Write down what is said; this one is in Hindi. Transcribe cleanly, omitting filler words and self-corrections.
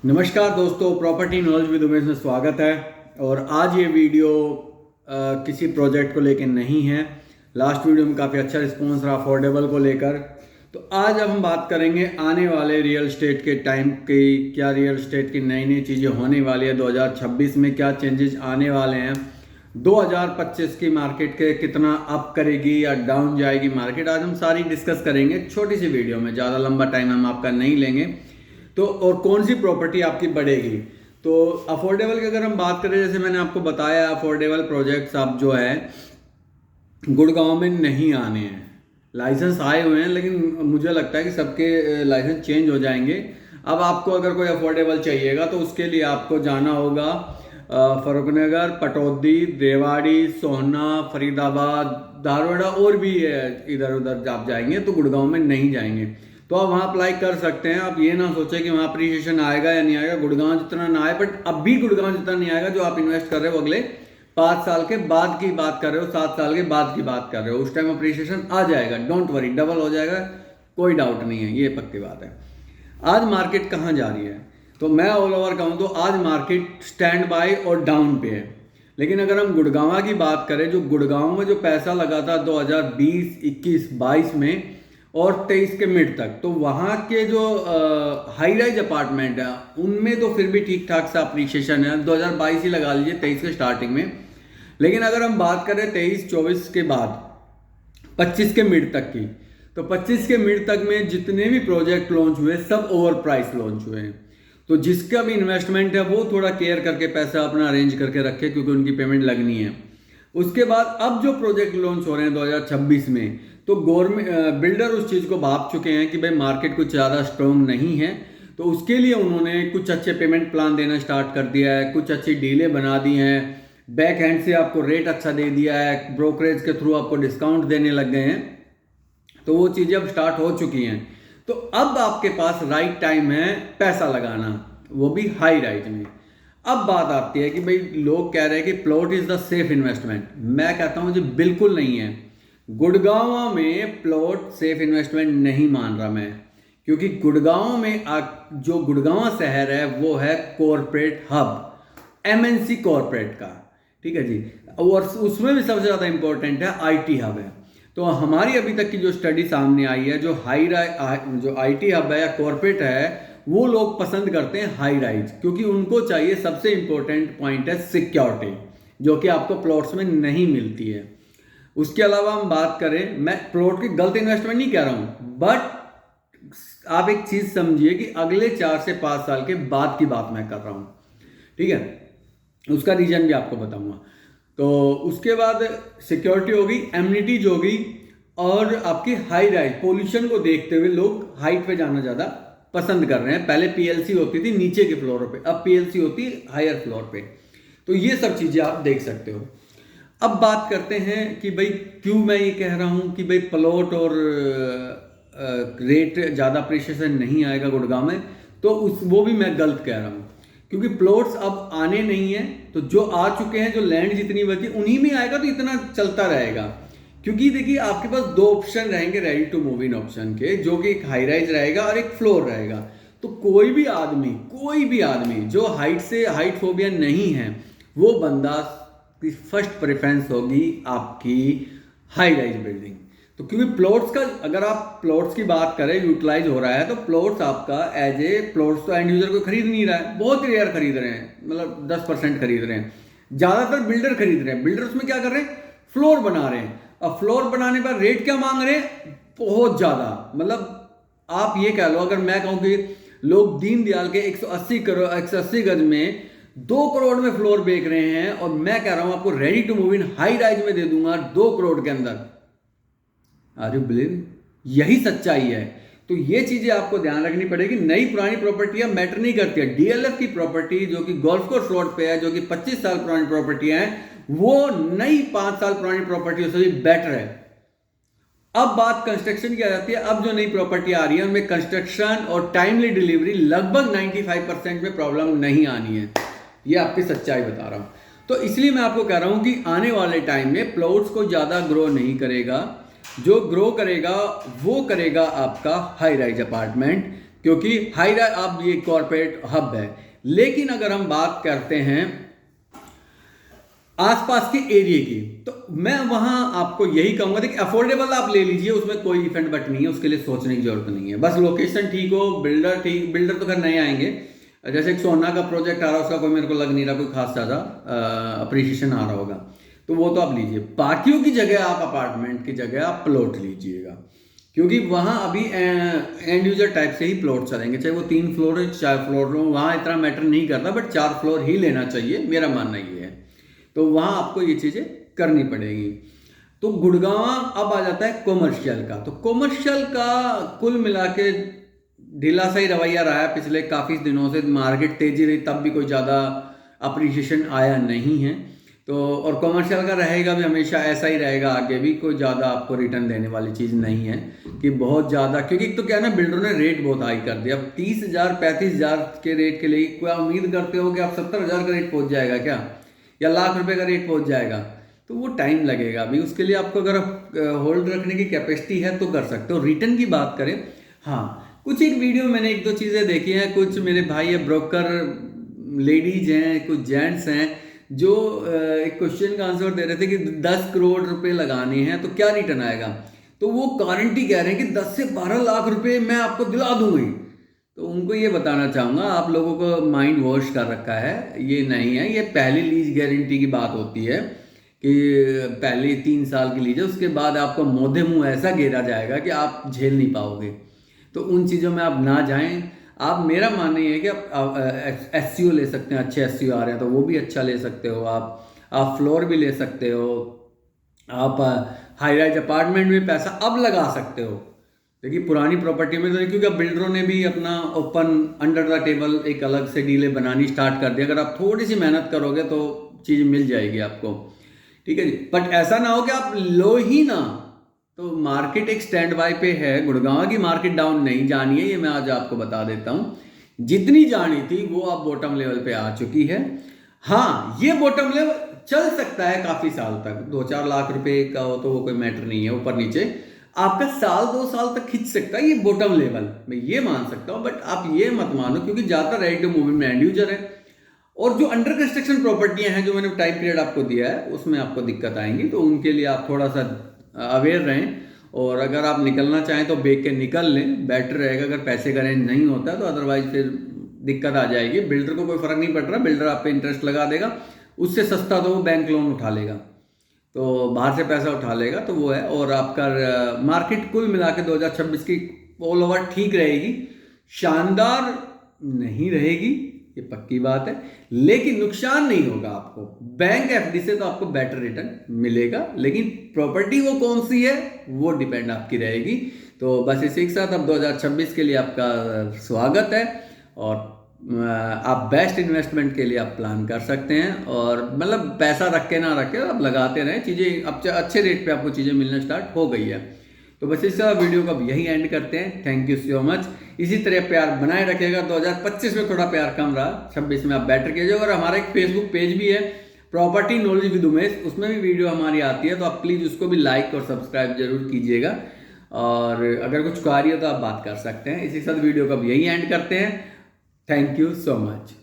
नमस्कार दोस्तों, प्रॉपर्टी नॉलेज विद उमेश में स्वागत है। और आज ये वीडियो किसी प्रोजेक्ट को लेकर नहीं है। लास्ट वीडियो में काफ़ी अच्छा रिस्पॉन्स रहा अफोर्डेबल को लेकर। तो आज अब हम बात करेंगे आने वाले रियल एस्टेट के टाइम की, क्या रियल एस्टेट की नई नई चीज़ें होने वाली है, 2026 में क्या चेंजेस आने वाले हैं, 2025 की मार्केट के कितना अप करेगी या डाउन जाएगी मार्केट। आज हम सारी डिस्कस करेंगे छोटी सी वीडियो में, ज़्यादा लंबा टाइम हम आपका नहीं लेंगे। तो और कौन सी प्रॉपर्टी आपकी बढ़ेगी। तो अफोर्डेबल की अगर हम बात करें, जैसे मैंने आपको बताया, अफोर्डेबल प्रोजेक्ट्स आप जो है गुड़गांव में नहीं आने हैं। लाइसेंस आए हुए हैं, लेकिन मुझे लगता है कि सबके लाइसेंस चेंज हो जाएंगे। अब आपको अगर कोई अफोर्डेबल चाहिएगा तो उसके लिए आपको जाना होगा फरुखनगर, पटौदी, रेवाड़ी, सोहना, फरीदाबाद, धारवाड़ा और भी इधर उधर आप जाएंगे तो गुड़गांव में नहीं जाएंगे। तो आप वहाँ अप्लाई कर सकते हैं। आप ये ना सोचें कि वहाँ अप्रिशिएशन आएगा या नहीं आएगा, गुड़गांव जितना ना आए, बट अब भी गुड़गांव जितना नहीं आएगा जो आप इन्वेस्ट कर रहे हो। अगले 5 साल के बाद की बात कर रहे हो, 7 साल के बाद की बात कर रहे हो, उस टाइम अप्रिशिएशन आ जाएगा। डोंट वरी, डबल हो जाएगा, कोई डाउट नहीं है, ये पक्की बात है। आज मार्केट कहाँ जा रही है, तो मैं ऑल ओवर कहूँ तो आज मार्केट स्टैंड बाय और डाउन पे है। लेकिन अगर हम गुड़गांव की बात करें, जो गुड़गांव में जो पैसा लगा था 2020, 21, 22 में और 23 के मिड तक, तो वहाँ के जो हाई राइज अपार्टमेंट है उनमें तो फिर भी ठीक ठाक सा अप्रिशिएशन है। 2022 ही लगा लीजिए, 23 के स्टार्टिंग में। लेकिन अगर हम बात करें 23-24 के बाद 25 के मिड तक की, तो 25 के मिड तक में जितने भी प्रोजेक्ट लॉन्च हुए सब ओवर प्राइस लॉन्च हुए हैं। तो जिसका भी इन्वेस्टमेंट है वो थोड़ा केयर करके पैसा अपना अरेंज करके रखे, क्योंकि उनकी पेमेंट लगनी है। उसके बाद अब जो प्रोजेक्ट लॉन्च हो रहे हैं 2026 में, तो गवर्नमेंट बिल्डर उस चीज़ को भाप चुके हैं कि भाई मार्केट कुछ ज़्यादा स्ट्रॉन्ग नहीं है। तो उसके लिए उन्होंने कुछ अच्छे पेमेंट प्लान देना स्टार्ट कर दिया है, कुछ अच्छी डीलें बना दी हैं, बैक हैंड से आपको रेट अच्छा दे दिया है, ब्रोकरेज के थ्रू आपको डिस्काउंट देने लग गए हैं। तो वो चीज़ें अब स्टार्ट हो चुकी हैं। तो अब आपके पास राइट टाइम है पैसा लगाना, वो भी हाई राइज में। अब बात आती है कि भाई लोग कह रहे हैं कि plot is the safe investment. मैं कहता हूं जी बिल्कुल नहीं है। गुड़गांव में प्लॉट सेफ इन्वेस्टमेंट नहीं मान रहा मैं, क्योंकि गुड़गांव में जो गुड़गांव शहर है वो है कॉरपोरेट हब, एमएनसी कॉरपोरेट का, ठीक है जी। और उसमें भी सबसे ज़्यादा इंपॉर्टेंट है आईटी हब है। तो हमारी अभी तक की जो स्टडी सामने आई है, जो जो आईटी हब है या कॉरपोरेट है, वो लोग पसंद करते हैं हाई राइज, क्योंकि उनको चाहिए, सबसे इंपॉर्टेंट पॉइंट है सिक्योरिटी, जो कि आपको प्लॉट्स में नहीं मिलती है। उसके अलावा हम बात करें, मैं प्लॉट की गलत इन्वेस्टमेंट नहीं कह रहा हूं, बट आप एक चीज समझिए कि अगले 4 से 5 साल के बाद की बात मैं कर रहा हूं, ठीक है। उसका रीजन भी आपको बताऊंगा। तो उसके बाद सिक्योरिटी होगी, एम्यूनिटीज होगी, और आपकी हाई राइज, पोल्यूशन को देखते हुए लोग हाइट पे जाना ज़्यादा पसंद कर रहे हैं। पहले पीएलसी होती थी नीचे के फ्लोर पे, अब पीएलसी होती है हायर फ्लोर पे। तो ये सब चीज़ें आप देख सकते हो। अब बात करते हैं कि भाई क्यों मैं ये कह रहा हूँ कि भाई प्लॉट और रेट ज़्यादा अप्रिशिएशन नहीं आएगा गुड़गांव में। तो वो भी मैं गलत कह रहा हूँ, क्योंकि प्लॉट्स अब आने नहीं है। तो जो आ चुके हैं, जो लैंड जितनी बची उन्हीं में आएगा, तो इतना चलता रहेगा। क्योंकि देखिए आपके पास 2 ऑप्शन रहेंगे ready to move in option के, जो कि एक हाई राइज रहेगा और एक फ्लोर रहेगा। तो कोई भी आदमी जो हाइट फोबिया नहीं है, वो बंदा की फर्स्ट प्रेफरेंस होगी आपकी हाई राइज बिल्डिंग। तो क्योंकि प्लॉट्स का, अगर आप प्लॉट्स की बात करें, यूटिलाइज हो रहा है, तो प्लॉट्स आपका एज ए प्लॉट्स तो एंड यूजर को खरीद नहीं रहा है, बहुत रेयर खरीद रहे हैं, मतलब 10% खरीद रहे हैं। ज़्यादातर बिल्डर खरीद रहे हैं। बिल्डर उसमें क्या कर रहे हैं, फ्लोर बना रहे हैं। अब फ्लोर बनाने पर रेट क्या मांग रहे हैं, बहुत ज़्यादा। मतलब आप ये कह लो, अगर मैं कहूँ कि लोग दीनदयाल के 180 गज में 2 करोड़ में फ्लोर बेच रहे हैं, और मैं कह रहा हूं आपको ready to move in high rise में दे दूंगा 2 करोड़ के अंदर। Are you believe? यही सच्चाई है। तो ये चीजें आपको ध्यान रखनी पड़ेगी। नई पुरानी प्रॉपर्टियां मैटर नहीं करती है। डीएलएफ की प्रॉपर्टी जो कि गोल्फ कोर्स रोड पे है, जो कि 25 साल पुरानी प्रॉपर्टी है, वो नई 5 साल पुरानी प्रॉपर्टी से भी बेटर है। अब बात कंस्ट्रक्शन की आ जाती है। अब जो नई प्रॉपर्टी आ रही है उनमें कंस्ट्रक्शन और टाइमली डिलीवरी लगभग 95% में प्रॉब्लम नहीं आनी है। ये आपकी सच्चाई बता रहा हूं। तो इसलिए मैं आपको कह रहा हूं कि आने वाले टाइम में प्लॉट्स को ज़्यादा ग्रो नहीं करेगा। जो ग्रो करेगा वो करेगा आपका हाई राइज अपार्टमेंट, क्योंकि हाईरा अब ये कॉर्पोरेट हब है। लेकिन अगर हम बात करते हैं आसपास के एरिया की, तो मैं वहां आपको यही कहूंगा कि अफोर्डेबल आप ले लीजिए, उसमें कोई इफेंट बट नहीं है, उसके लिए सोचने की जरूरत नहीं है। बस लोकेशन ठीक हो, बिल्डर ठीक, बिल्डर तो खैर नए आएंगे। जैसे एक सोना का प्रोजेक्ट आ रहा है, उसका कोई मेरे को लग नहीं रहा कोई खास ज़्यादा अप्रिशिएशन आ रहा होगा, तो वो तो आप लीजिए। बाकियों की जगह आप अपार्टमेंट की जगह आप प्लॉट लीजिएगा, क्योंकि वहाँ अभी एंड यूजर टाइप से ही प्लॉट चलेंगे, चाहे वो 3 फ्लोर है 4 फ्लोर हो, वहाँ इतना मैटर नहीं करता, बट 4 फ्लोर ही लेना चाहिए, मेरा मानना ये है। तो वहाँ आपको ये चीज़ें करनी पड़ेगी। तो गुड़गांव अब आ जाता है कॉमर्शियल का। तो कॉमर्शियल का कुल मिला के ढीला सा ही रवैया रहा है पिछले काफ़ी दिनों से, मार्केट तेजी रही तब भी कोई ज़्यादा अप्रिशिएशन आया नहीं है। तो और कॉमर्शियल का रहेगा भी, हमेशा ऐसा ही रहेगा आगे भी, कोई ज़्यादा आपको रिटर्न देने वाली चीज़ नहीं है कि बहुत ज़्यादा, क्योंकि एक तो क्या है ना, बिल्डरों ने रेट बहुत हाई कर दिया। अब 30,000 35,000 के रेट के लिए क्या उम्मीद करते हो कि आप 70,000 का रेट पहुँच जाएगा क्या, या लाख रुपए का रेट पहुँच जाएगा? तो वो टाइम लगेगा अभी उसके लिए। आपको अगर होल्ड रखने की कैपेसिटी है तो कर सकते हो। रिटर्न की बात करें, हाँ कुछ एक वीडियो मैंने 1-2 चीज़ें देखी हैं, कुछ मेरे भाई है ब्रोकर लेडीज हैं, कुछ जेंट्स हैं, जो एक क्वेश्चन का आंसर दे रहे थे कि 10 करोड़ रुपए लगाने हैं तो क्या रिटर्न आएगा। तो वो गारंटी कह रहे हैं कि 10 से 12 लाख रुपए मैं आपको दिला दूंगी। तो उनको ये बताना चाहूँगा, आप लोगों को माइंड वॉश कर रखा है, ये नहीं है। ये पहली लीज गारंटी की बात होती है कि पहले 3 साल की लीज है, उसके बाद आपको मोधे मुँह ऐसा घेरा जाएगा कि आप झेल नहीं पाओगे। तो उन चीज़ों में आप ना जाएं। आप, मेरा मानना ये है कि आप एससीओ ले सकते हैं, अच्छे एससीओ आ रहे हैं तो वो भी अच्छा ले सकते हो। आप फ्लोर भी ले सकते हो, आप हाई राइज अपार्टमेंट में पैसा अब लगा सकते हो। देखिए पुरानी प्रॉपर्टी में तो, क्योंकि अब बिल्डरों ने भी अपना ओपन अंडर द टेबल एक अलग से डीलें बनानी स्टार्ट कर दी। अगर आप थोड़ी सी मेहनत करोगे तो चीज़ मिल जाएगी आपको, ठीक है जी। बट ऐसा ना हो कि आप लो ही ना। तो मार्केट एक स्टैंड बाय पे है, गुड़गांव की मार्केट डाउन नहीं जानी है, ये मैं आज आपको बता देता हूँ। जितनी जानी थी वो अब बॉटम लेवल पे आ चुकी है। हाँ, ये बॉटम लेवल चल सकता है काफ़ी साल तक, 2-4 लाख रुपए का हो तो वो कोई मैटर नहीं है, ऊपर नीचे आपका 1-2 साल तक खींच सकता है ये बॉटम लेवल, मैं ये मान सकता हूँ। बट आप ये मत मानो, क्योंकि ज़्यादातर रेडी टू मूव में एंड यूजर है, और जो अंडर कंस्ट्रक्शन प्रॉपर्टियां हैं जो मैंने टाइम पीरियड आपको दिया है उसमें आपको दिक्कत आएंगी। तो उनके लिए आप थोड़ा सा अवेयर रहें, और अगर आप निकलना चाहें तो बेच के निकल लें, बेटर रहेगा। अगर पैसे का रेंज नहीं होता तो अदरवाइज फिर दिक्कत आ जाएगी। बिल्डर को कोई फर्क नहीं पड़ रहा, बिल्डर आप पे इंटरेस्ट लगा देगा, उससे सस्ता तो वो बैंक लोन उठा लेगा, तो बाहर से पैसा उठा लेगा, तो वो है। और आपका मार्केट कुल मिला के 2026 की ऑल ओवर ठीक रहेगी, शानदार नहीं रहेगी, ये पक्की बात है, लेकिन नुकसान नहीं होगा आपको। बैंक एफडी से तो आपको बेटर रिटर्न मिलेगा, लेकिन प्रॉपर्टी वो कौन सी है वो डिपेंड आपकी रहेगी। तो बस इसी के साथ अब 2026 के लिए आपका स्वागत है, और आप बेस्ट इन्वेस्टमेंट के लिए आप प्लान कर सकते हैं। और मतलब पैसा रख के ना रखे, आप लगाते रहें, चीज़ें अब अच्छे रेट पे आपको चीज़ें मिलना स्टार्ट हो गई है। तो बस इसका वीडियो को अब यही एंड करते हैं। Thank you so much. इसी तरह प्यार बनाए रखेगा। 2025 में थोड़ा प्यार कम रहा, 26 में आप बेटर कीजिए। और हमारा एक फेसबुक पेज भी है, प्रॉपर्टी नॉलेज विद उमेश, उसमें भी वीडियो हमारी आती है, तो आप प्लीज़ उसको भी लाइक और सब्सक्राइब जरूर कीजिएगा। और अगर कुछ क्वारी हो तो आप बात कर सकते हैं। इसी के साथ वीडियो को अब यही एंड करते हैं। Thank you so much.